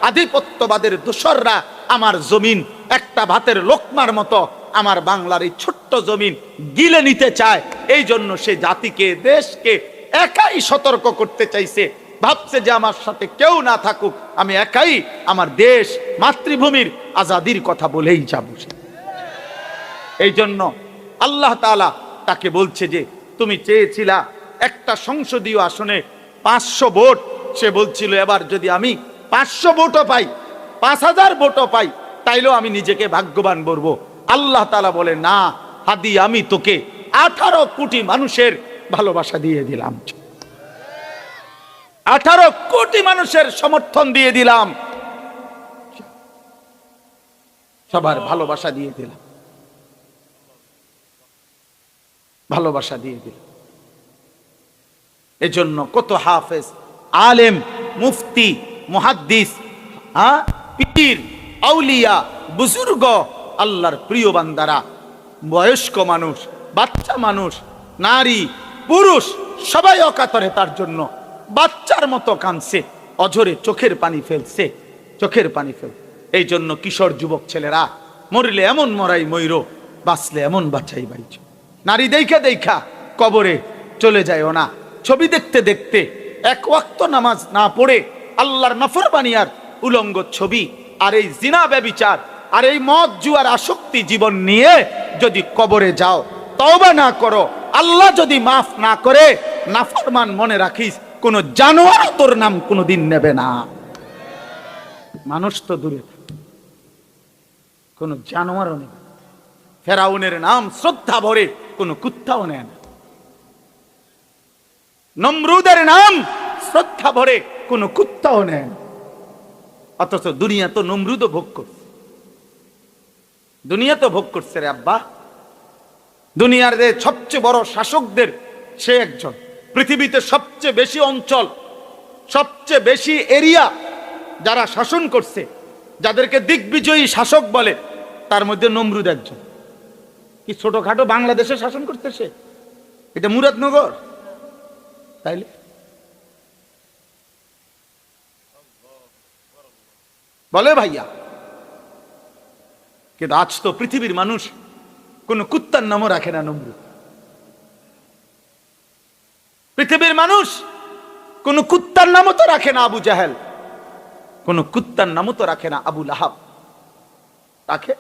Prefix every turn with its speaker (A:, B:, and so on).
A: আধিপত্যবাদের দোসররা আমার জমিন একটা ভাতের লোকমার মতো আমার বাংলার এই ছোট্ট জমিন গিলে নিতে চায়। এই জন্য সে জাতিকে, দেশকে একাই সতর্ক করতে চাইছে। ভাবছে যে আমার সাথে কেউ না থাকুক, আমি একাই আমার দেশ মাতৃভূমির আজাদির কথা বলেই যাব। এই জন্য আল্লাহ তাআলা তাকে বলছে যে তুমি চেয়েছিলা একটা সংসদীয় আসনে 500 ভোট। সে বলছিল এবার যদি আমি 500 ভোটও পাই, 5000 ভোটও পাই, তাইলেও আমি নিজেকে ভাগ্যবান বলবো। আল্লাহ তাআলা বলে না, হাদি আমি তোকে 18 কোটি মানুষের ভালোবাসা দিয়ে দিলাম, 18 কোটি মানুষের সমর্থন দিয়ে দিলাম, সবার ভালোবাসা দিয়ে দিলাম, ভালোবাসা দিয়ে দিলাম। এজন্য কত হাফেজ, আলেম, মুফতি, মুহাদ্দিস, পীর, আউলিয়া, বুজুর্গ, আল্লাহর প্রিয় বান্দারা, বয়স্ক মানুষ, বাচ্চা মানুষ, নারী, পুরুষ সবাই অকাতরে তার জন্য বাচ্চার মতো কাঁদছে, অঝরে চোখের পানি ফেলছে, চোখের পানি ফেল। এই জন্য কিশোর যুবক ছেলেরা, মরলে এমন মরাই ময়ূর, বাঁচলে এমন বাঁচাই বাইচ। নারী দেখা দেখা কবরে চলে যায় না। ছবি দেখতে দেখতে এক ওয়াক্ত নামাজ না পড়ে আল্লাহর নাফরমানি আর উলঙ্গ ছবি আর এই জিনা ব্যভিচার আর এই মদ জুয়ার আসক্তি জীবন নিয়ে যদি কবরে যাও, তওবা না করো, আল্লাহ যদি মাফ না করে, নাফরমান মনে রাখিস কোন জানোয়ার তোর নাম কোনদিন নেবে না। মানুষ তো দূরে, কোন জানোয়ারও নেবে। ফেরাউনের নাম শ্রদ্ধা ভরে কোন কুত্তাও নেয় না। নমরুদের নাম শ্রদ্ধা ভরে কোন কুত্তাও নেয় না। অথচ দুনিয়া তো নমরুদও ভোগ করছে, দুনিয়া তো ভোগ করছে রে আব্বা। দুনিয়ার যে সবচেয়ে বড় শাসকদের সে একজন। পৃথিবীতে সবচেয়ে বেশি অঞ্চল, সবচেয়ে বেশি এরিয়া যারা শাসন করছে, যাদেরকে দিগ্বিজয়ী শাসক বলে, তার মধ্যে নমরুদ একজন। কি ছোটখাটো বাংলাদেশে শাসন করতে সে? এটা মুরাদনগর তাইলে? বলে ভাইয়া। কিন্তু আজ তো পৃথিবীর মানুষ কোন কুত্তার নামও রাখে না নমরুদ। পৃথিবীর মানুষ কোন কুত্তার নামও তো রাখে না আবু জাহেল, কোন কুত্তার নামও তো রাখে না আবু লাহাব। রাখে?